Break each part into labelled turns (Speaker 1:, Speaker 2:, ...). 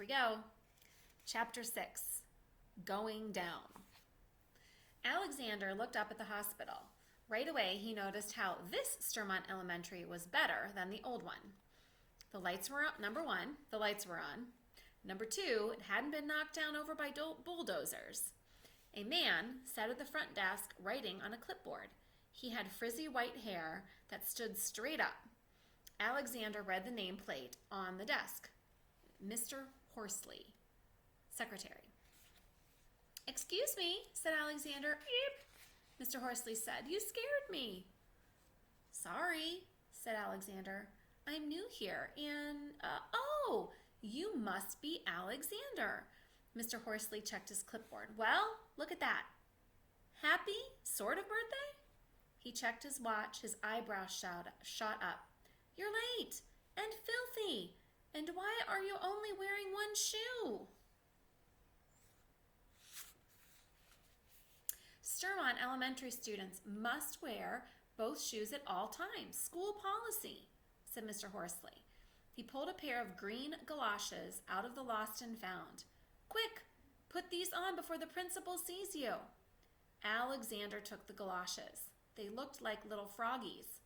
Speaker 1: we go. Chapter 6, Going Down. Alexander looked up at the hospital. Right away, he noticed how this Sturmont Elementary was better than the old one. The lights were on. Number one, the lights were on. Number two, it hadn't been knocked down over by bulldozers. A man sat at the front desk writing on a clipboard. He had frizzy white hair that stood straight up. Alexander read the nameplate on the desk. Mr. Horsley, secretary. "Excuse me," said Alexander. "Yep," Mr. Horsley said. "You scared me." "Sorry," said Alexander. "I'm new here, and, oh, you must be Alexander." Mr. Horsley checked his clipboard. "Well, look at that. Happy sort of birthday?" He checked his watch. His eyebrows shot up. "You're late and filthy. And why are you only wearing one shoe?" Sturmont Elementary students must wear both shoes at all times. School policy, said Mr. Horsley. He pulled a pair of green galoshes out of the lost and found. "Quick, put these on before the principal sees you." Alexander took the galoshes. They looked like little froggies.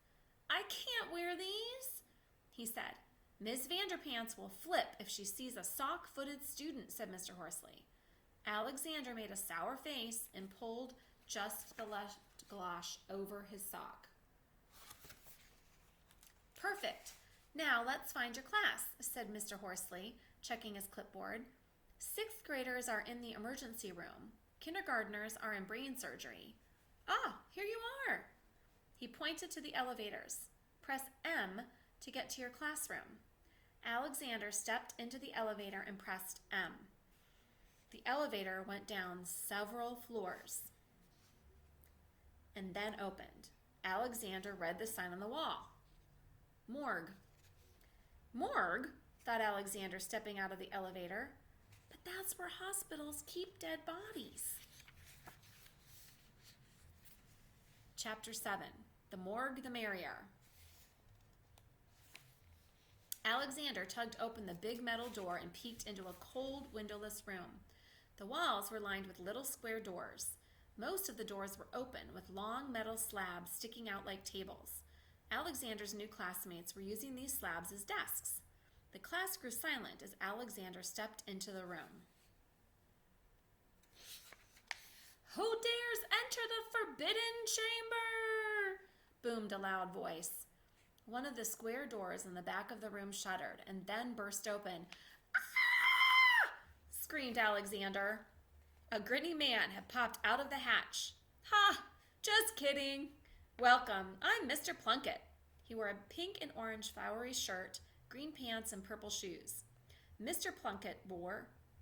Speaker 1: "I can't wear these," he said. "Miss Vanderpants will flip if she sees a sock-footed student," said Mr. Horsley. Alexander made a sour face and pulled just the left galosh over his sock. "Perfect. Now let's find your class," said Mr. Horsley, checking his clipboard. "Sixth graders are in the emergency room. Kindergartners are in brain surgery." "Ah, here you are." He pointed to the elevators. "Press M to get to your classroom." Alexander stepped into the elevator and pressed M. The elevator went down several floors and then opened. Alexander read the sign on the wall. "Morgue." "Morgue?" thought Alexander, stepping out of the elevator. "But that's where hospitals keep dead bodies." Chapter 7, The Morgue the Merrier. Alexander tugged open the big metal door and peeked into a cold, windowless room. The walls were lined with little square doors. Most of the doors were open, with long metal slabs sticking out like tables. Alexander's new classmates were using these slabs as desks. The class grew silent as Alexander stepped into the room. "Who dares enter the forbidden chamber?" boomed a loud voice. One of the square doors in the back of the room shuddered and then burst open. "Ah!" screamed Alexander. A gritty man had popped out of the hatch. "Ha! Just kidding. Welcome. I'm Mr. Plunkett." He wore a pink and orange flowery shirt, green pants, and purple shoes. Mr. Plunkett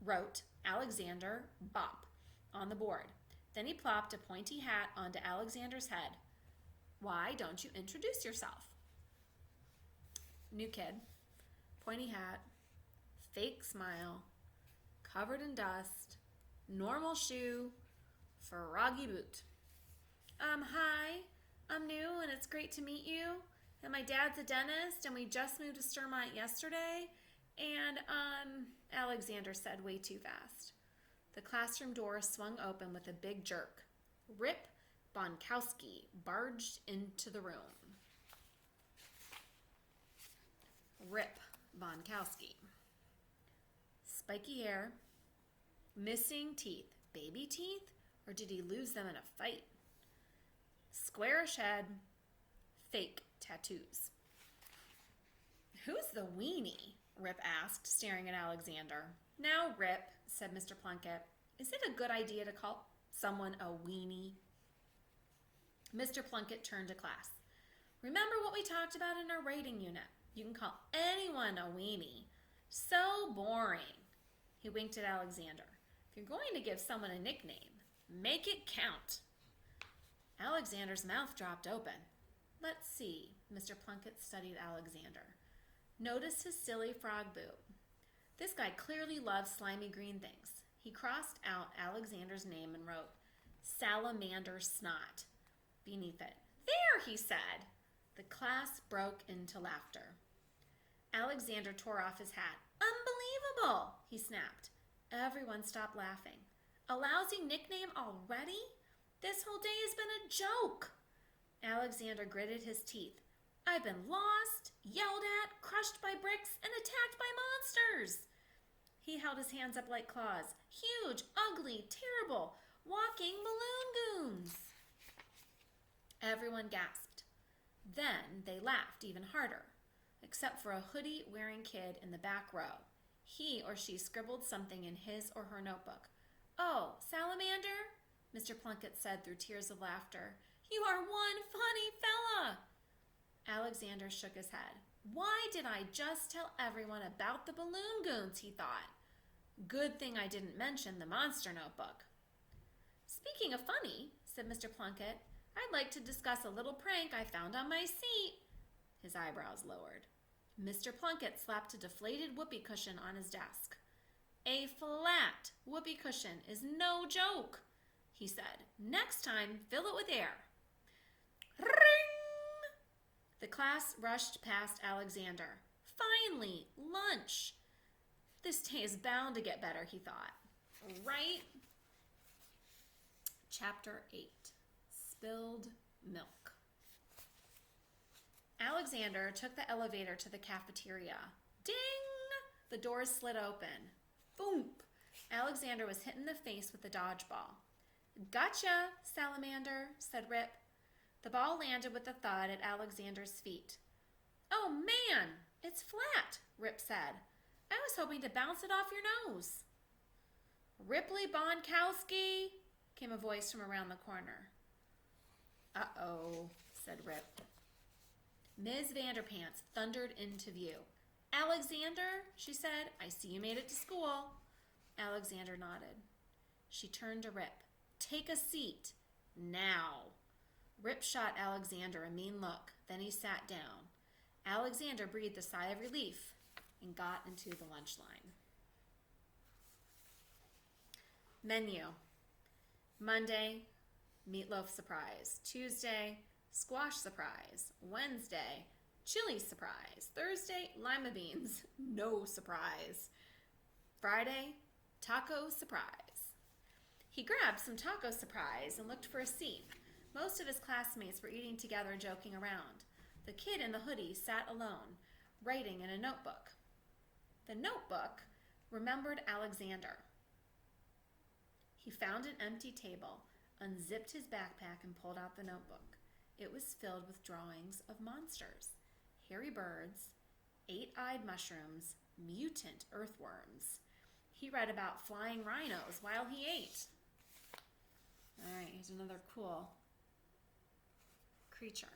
Speaker 1: wrote Alexander Bop on the board. Then he plopped a pointy hat onto Alexander's head. "Why don't you introduce yourself?" New kid, pointy hat, fake smile, covered in dust, normal shoe, froggy boot. Hi, I'm new and it's great to meet you. And my dad's a dentist and we just moved to Sturmont yesterday. And, Alexander said way too fast. The classroom door swung open with a big jerk. Rip Bonkowski barged into the room. Rip Bonkowski. Spiky hair, missing teeth. Baby teeth? Or did he lose them in a fight? Squarish head, fake tattoos. "Who's the weenie?" Rip asked, staring at Alexander. "Now, Rip," said Mr. Plunkett, "is it a good idea to call someone a weenie?" Mr. Plunkett turned to class. "Remember what we talked about in our writing unit. You can call anyone a weenie. So boring." He winked at Alexander. "If you're going to give someone a nickname, make it count." Alexander's mouth dropped open. "Let's see." Mr. Plunkett studied Alexander. Notice his silly frog boot. This guy clearly loves slimy green things. He crossed out Alexander's name and wrote Salamander Snot beneath it. "There," he said. The class broke into laughter. Alexander tore off his hat. "Unbelievable. Cool, he snapped. Everyone stopped laughing. A lousy nickname already? This whole day has been a joke. Alexander gritted his teeth. I've been lost, yelled at, crushed by bricks, and attacked by monsters. He held his hands up like claws. Huge, ugly, terrible, walking balloon goons. Everyone gasped. Then they laughed even harder, except for a hoodie-wearing kid in the back row. He or she scribbled something in his or her notebook. Oh, Salamander, Mr. Plunkett said through tears of laughter. You are one funny fella. Alexander shook his head. Why did I just tell everyone about the balloon goons, he thought. Good thing I didn't mention the monster notebook. Speaking of funny, said Mr. Plunkett, I'd like to discuss a little prank I found on my seat. His eyebrows lowered. Mr. Plunkett slapped a deflated whoopee cushion on his desk. A flat whoopee cushion is no joke, he said. Next time, fill it with air. Ring! The class rushed past Alexander. Finally, lunch. This day is bound to get better, he thought. Right? Chapter 8. Spilled Milk. Alexander took the elevator to the cafeteria. Ding! The doors slid open. Boom! Alexander was hit in the face with the dodgeball. Gotcha, Salamander, said Rip. The ball landed with a thud at Alexander's feet. Oh, man, it's flat, Rip said. I was hoping to bounce it off your nose. Ripley Bonkowski, came a voice from around the corner. Uh-oh, said Rip. Ms. Vanderpants thundered into view. Alexander, she said, I see you made it to school. Alexander nodded. She turned to Rip. Take a seat. Now. Rip shot Alexander a mean look. Then he sat down. Alexander breathed a sigh of relief and got into the lunch line. Menu. Monday, meatloaf surprise. Tuesday, squash surprise. Wednesday, chili surprise. Thursday, lima beans. No surprise. Friday, taco surprise. He grabbed some taco surprise and looked for a seat. Most of his classmates were eating together, joking around. The kid in the hoodie sat alone, writing in a notebook. The notebook remembered Alexander. He found an empty table, unzipped his backpack, and pulled out the notebook. It was filled with drawings of monsters, hairy birds, 8-eyed mushrooms, mutant earthworms. He read about flying rhinos while he ate. All right, here's another cool creature.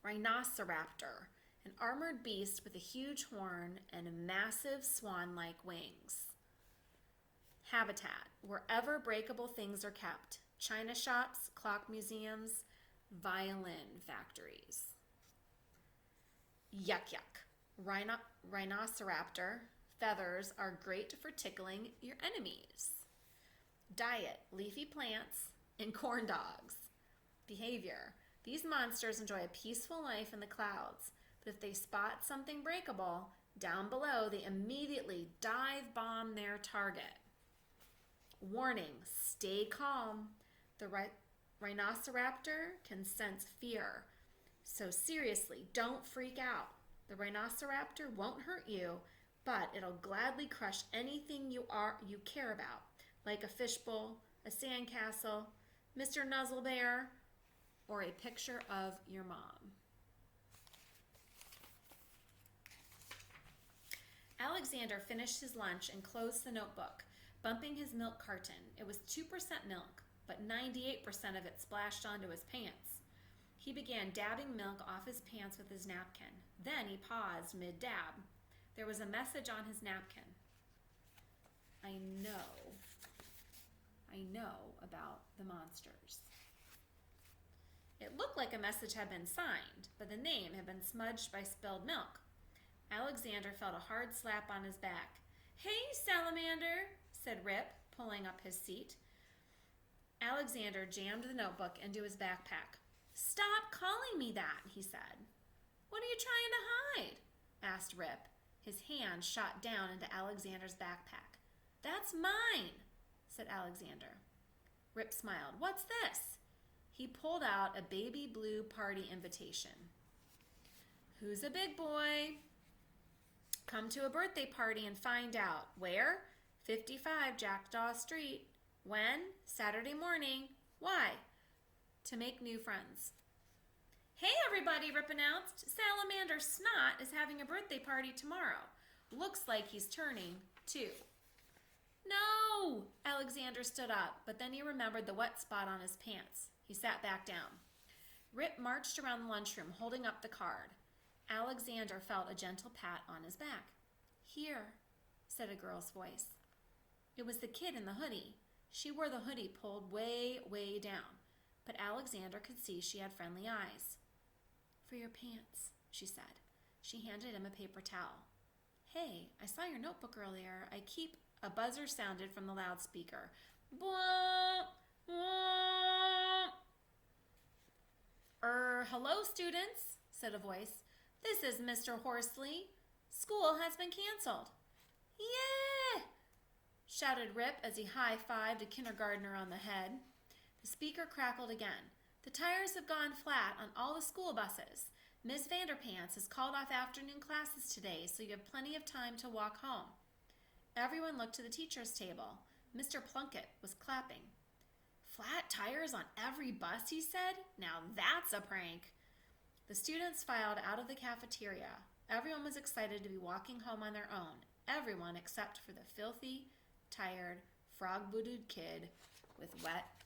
Speaker 1: Rhinoceraptor, an armored beast with a huge horn and massive swan-like wings. Habitat, wherever breakable things are kept. China shops, clock museums, violin factories. Yuck yuck. Rhinoceraptor, feathers are great for tickling your enemies. Diet, leafy plants and corn dogs. Behavior, these monsters enjoy a peaceful life in the clouds, but if they spot something breakable, down below they immediately dive bomb their target. Warning, stay calm. The Rhinoceraptor can sense fear, so seriously, don't freak out. The Rhinoceraptor won't hurt you, but it'll gladly crush anything you care about, like a fishbowl, a sandcastle, Mr. Nuzzlebear, or a picture of your mom. Alexander finished his lunch and closed the notebook, bumping his milk carton. It was 2% milk, but 98% of it splashed onto his pants. He began dabbing milk off his pants with his napkin. Then he paused mid-dab. There was a message on his napkin. I know about the monsters. It looked like a message had been signed, but the name had been smudged by spilled milk. Alexander felt a hard slap on his back. Hey, Salamander, said Rip, pulling up his seat. Alexander jammed the notebook into his backpack. Stop calling me that, he said. What are you trying to hide? Asked Rip. His hand shot down into Alexander's backpack. "That's mine," said Alexander. Rip smiled. "What's this?" He pulled out a baby blue party invitation. "Who's a big boy? Come to a birthday party and find out. Where? 55 Jackdaw Street. When? Saturday morning. Why? To make new friends." "Hey, everybody," Rip announced. "Salamander Snot is having a birthday party tomorrow. Looks like he's turning 2. "No!" Alexander stood up, but then he remembered the wet spot on his pants. He sat back down. Rip marched around the lunchroom, holding up the card. Alexander felt a gentle pat on his back. "Here," said a girl's voice. It was the kid in the hoodie. She wore the hoodie pulled way, way down, but Alexander could see she had friendly eyes. "For your pants," she said. She handed him a paper towel. "Hey, I saw your notebook earlier. A buzzer sounded from the loudspeaker. Bwah, bwah. Hello, students," said a voice. "This is Mr. Horsley. School has been canceled." "Yeah!" shouted Rip as he high-fived a kindergartner on the head. The speaker crackled again. "The tires have gone flat on all the school buses. Miss Vanderpants has called off afternoon classes today, so you have plenty of time to walk home." Everyone looked to the teacher's table. Mr. Plunkett was clapping. "Flat tires on every bus," he said. "Now that's a prank." The students filed out of the cafeteria. Everyone was excited to be walking home on their own. Everyone except for the filthy, tired, frog-booted kid with wet